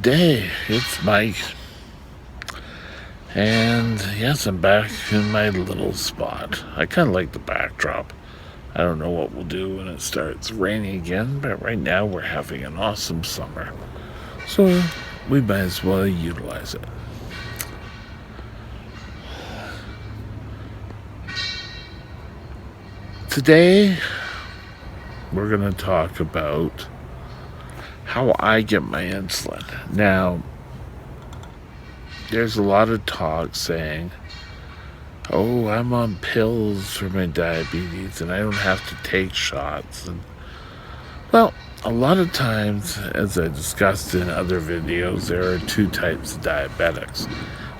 day. It's Mike. And yes, I'm back in my little spot. I kind of like the backdrop. I don't know what we'll do when it starts raining again, but right now we're having an awesome summer. So we might as well utilize it. Today, we're going to talk about how I get my insulin. Now, there's a lot of talk saying, oh, I'm on pills for my diabetes and I don't have to take shots. And, well, a lot of times, as I discussed in other videos, there are two types of diabetics.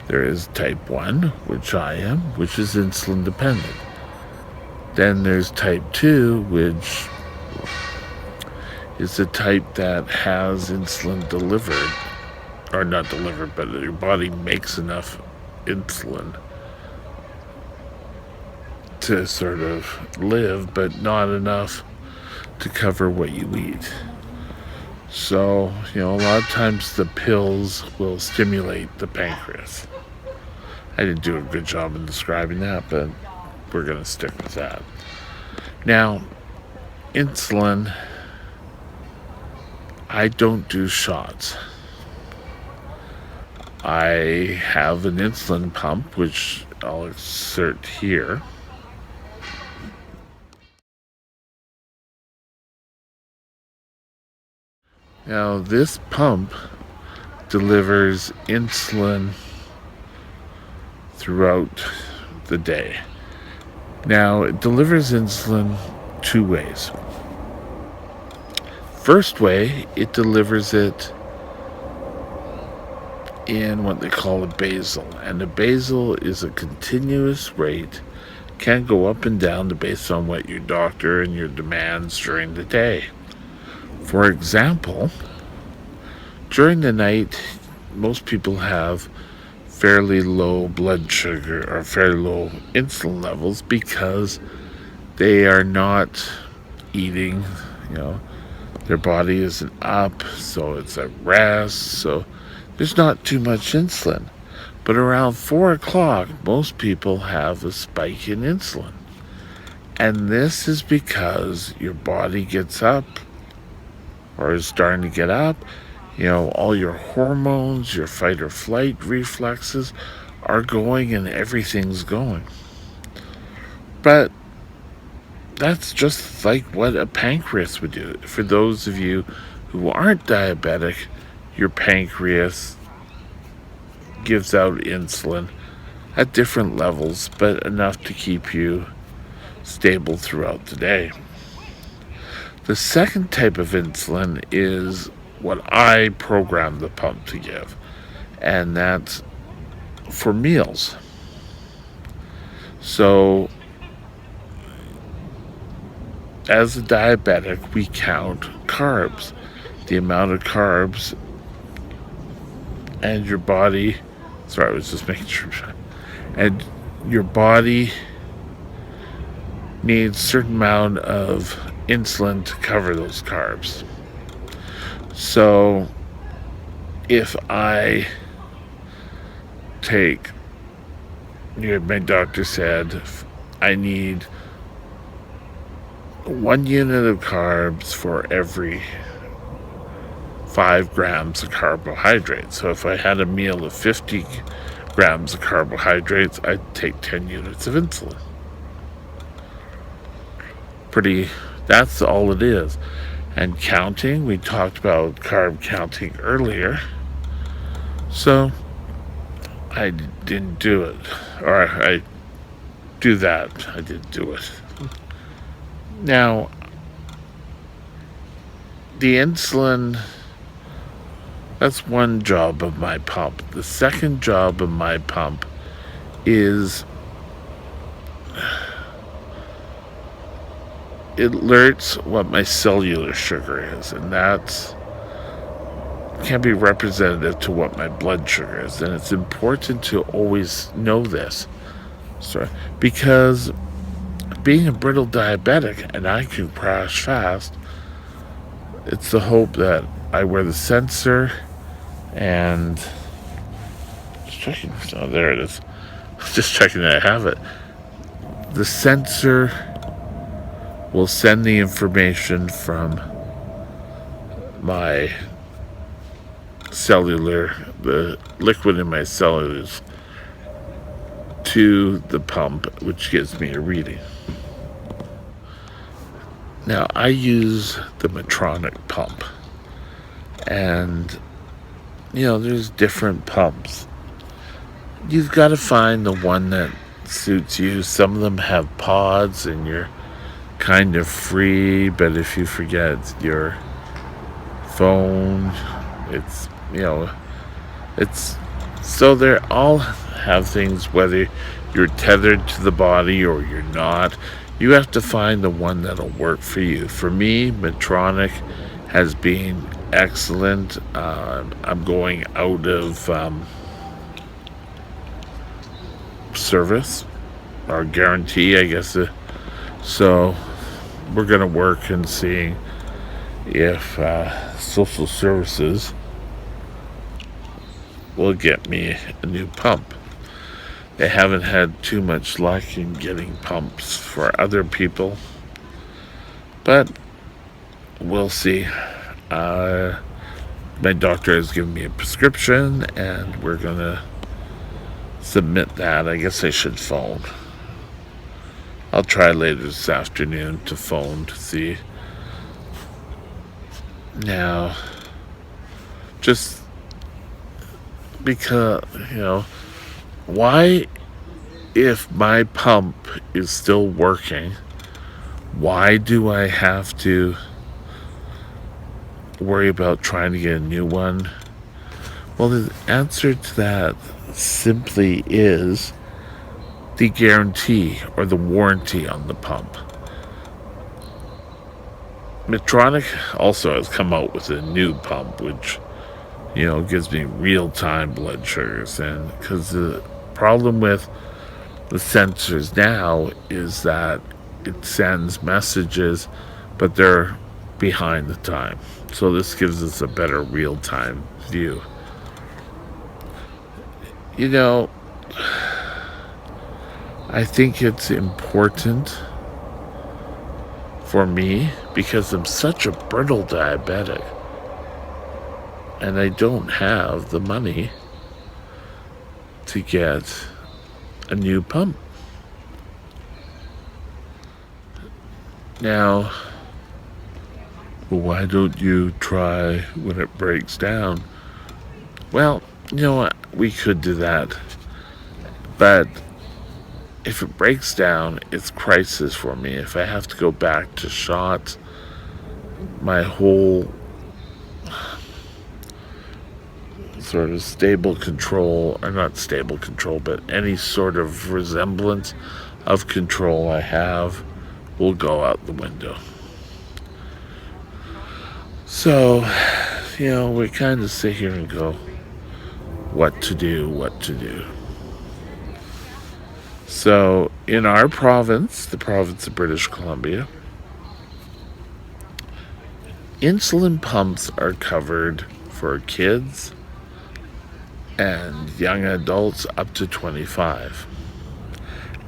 There is type 1, which I am, which is insulin dependent. Then there's type 2, which is the type that has insulin delivered, or not delivered, but your body makes enough insulin to sort of live, but not enough to cover what you eat. So, a lot of times the pills will stimulate the pancreas. I didn't do a good job in describing that, but we're going to stick with that. Now, insulin, I don't do shots. I have an insulin pump, which I'll insert here. Now, this pump delivers insulin throughout the day. Now, it delivers insulin two ways. First way, it delivers it in what they call a basal. And a basal is a continuous rate, can go up and down based on what your doctor and your demands during the day. For example, during the night, most people have fairly low blood sugar or fairly low insulin levels because they are not eating, their body isn't up, so it's at rest, so there's not too much insulin. But around 4 o'clock, most people have a spike in insulin. And this is because your body gets up, or is starting to get up. All your hormones, your fight or flight reflexes are going and everything's going. But that's just like what a pancreas would do. For those of you who aren't diabetic, your pancreas gives out insulin at different levels, but enough to keep you stable throughout the day. The second type of insulin is what I program the pump to give, and that's for meals. So, as a diabetic, we count carbs, the amount of carbs, and your body, sorry, I was just making sure, and your body needs a certain amount of insulin to cover those carbs. So if I take, my doctor said I need 1 unit of carbs for every 5 grams of carbohydrates. So if I had a meal of 50 grams of carbohydrates, I'd take 10 units of insulin. That's all it is. And counting, we talked about carb counting earlier. So I didn't do it. Or I do that. I didn't do it. Now, the insulin, that's one job of my pump. The second job of my pump is it alerts what my cellular sugar is, and that can be representative to what my blood sugar is. And it's important to always know this, because being a brittle diabetic and I can crash fast, it's the hope that I wear the sensor And just checking. Oh, there it is. Just checking that I have it. The sensor will send the information from my the liquid in my cellulars, to the pump, which gives me a reading. Now, I use the Medtronic pump, and there's different pumps. You've got to find the one that suits you. Some of them have pods, and you're kind of free, but if you forget your phone, it's so they all have things, whether you're tethered to the body or you're not. You have to find the one that'll work for you. For me, Medtronic has been excellent. I'm going out of service or guarantee, I guess. So we're going to work and seeing if social services will get me a new pump. They haven't had too much luck in getting pumps for other people, but we'll see. My doctor has given me a prescription, and we're going to submit that. I guess I should phone. I'll try later this afternoon to phone to see. Now, just because, why, if my pump is still working, why do I have to worry about trying to get a new one? Well, the answer to that simply is the guarantee or the warranty on the pump. Medtronic also has come out with a new pump, which gives me real-time blood sugars. And because the problem with the sensors now is that it sends messages, but they're behind the time. So this gives us a better real-time view. I think it's important for me because I'm such a brittle diabetic, and I don't have the money to get a new pump. Now, why don't you try when it breaks down? Well, you know what? We could do that. But if it breaks down, it's crisis for me. If I have to go back to shots, my whole sort of stable control, or not stable control, but any sort of resemblance of control I have will go out the window. So, we kind of sit here and go, what to do. So, in our province, the province of British Columbia, insulin pumps are covered for kids and young adults up to 25.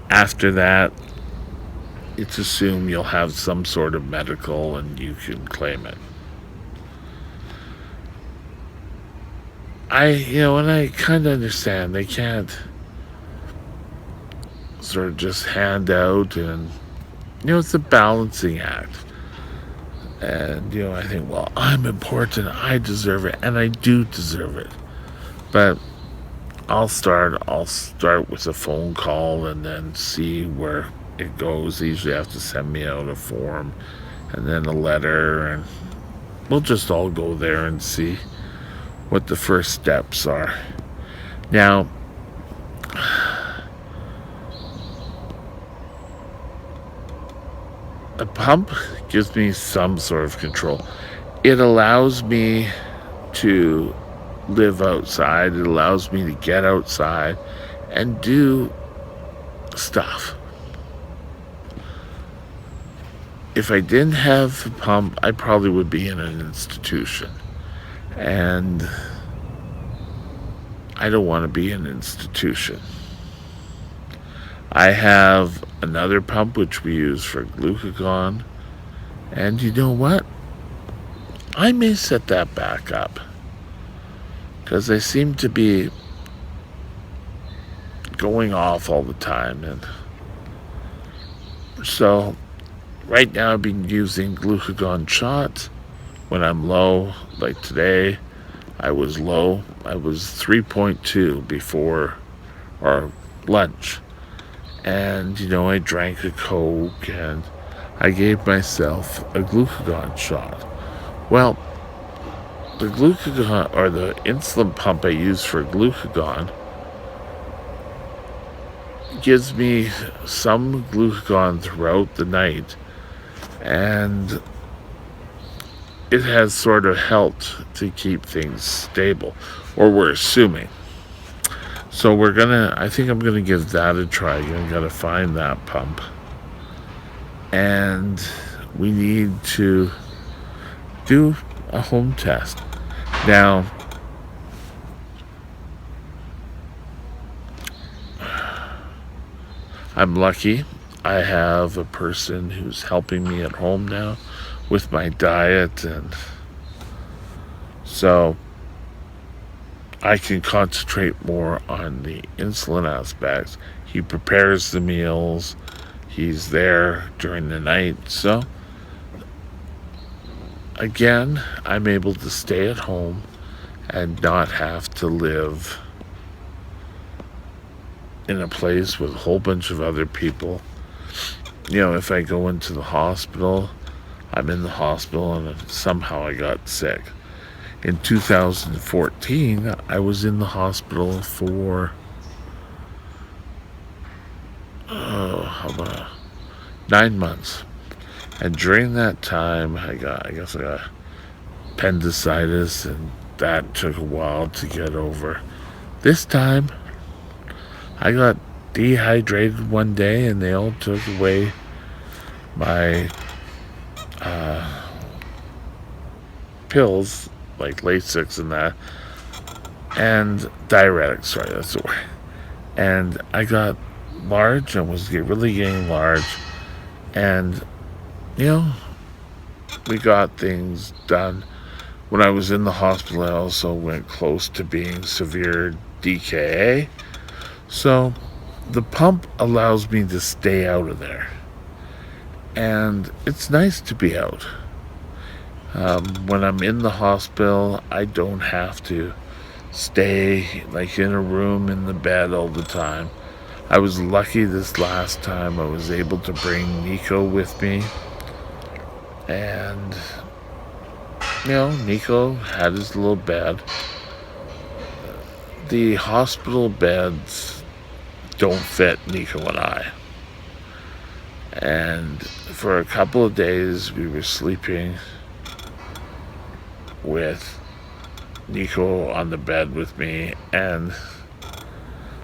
After that, it's assumed you'll have some sort of medical and you can claim it. And I kind of understand they can't sort of just hand out, and it's a balancing act. And I think, well, I'm important, I deserve it, and I do deserve it. But I'll start with a phone call and then see where it goes. They usually have to send me out a form and then a letter, and we'll just all go there and see what the first steps are. Now, a pump gives me some sort of control. It allows me to live outside. It allows me to get outside and do stuff. If I didn't have a pump, I probably would be in an institution. And I don't want to be an institution. I have another pump which we use for glucagon, and you know what? I may set that back up because they seem to be going off all the time, and so right now I've been using glucagon shots when I'm low. Like today, I was low. I was 3.2 before our lunch. And, I drank a Coke and I gave myself a glucagon shot. Well, the glucagon, or the insulin pump I use for glucagon, gives me some glucagon throughout the night. And it has sort of helped to keep things stable, or we're assuming. So I think I'm gonna give that a try. I gotta find that pump. And we need to do a home test. Now, I'm lucky. I have a person who's helping me at home now with my diet, and so I can concentrate more on the insulin aspects. He prepares the meals. He's there during the night. So, again, I'm able to stay at home and not have to live in a place with a whole bunch of other people. If I go into the hospital, I'm in the hospital and somehow I got sick. In 2014, I was in the hospital for, how about 9 months. And during that time, I got appendicitis, and that took a while to get over. This time, I got dehydrated one day, and they all took away my pills, like Lasix and that, and diuretics, sorry, that's the word. And I got large and was really getting large, and we got things done. When I was in the hospital, I also went close to being severe DKA, so the pump allows me to stay out of there, and it's nice to be out. When I'm in the hospital, I don't have to stay like in a room in the bed all the time. I was lucky this last time I was able to bring Nico with me, and Nico had his little bed. The hospital beds don't fit Nico and I, and for a couple of days we were sleeping with Nico on the bed with me, and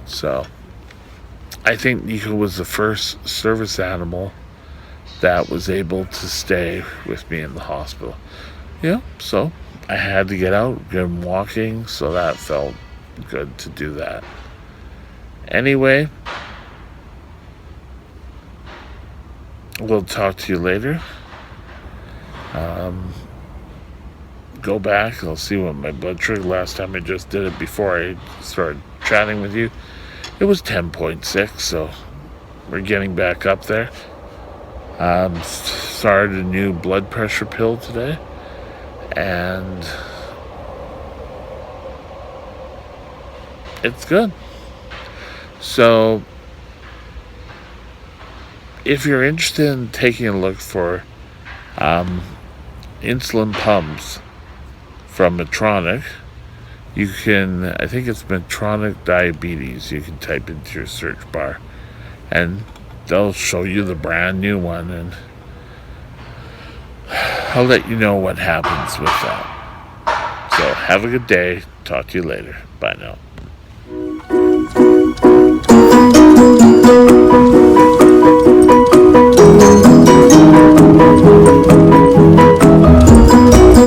so I think Nico was the first service animal that was able to stay with me in the hospital. So I had to get out, get him walking, so that felt good to do that. Anyway, we'll talk to you later. Go back, I'll see what my blood sugar, last time I just did it before I started chatting with you, it was 10.6, so we're getting back up there. Started a new blood pressure pill today, and it's good. So if you're interested in taking a look for insulin pumps from Medtronic, you can, I think it's Medtronic Diabetes, you can type into your search bar and they'll show you the brand new one, and I'll let you know what happens with that. So have a good day. Talk to you later. Bye now.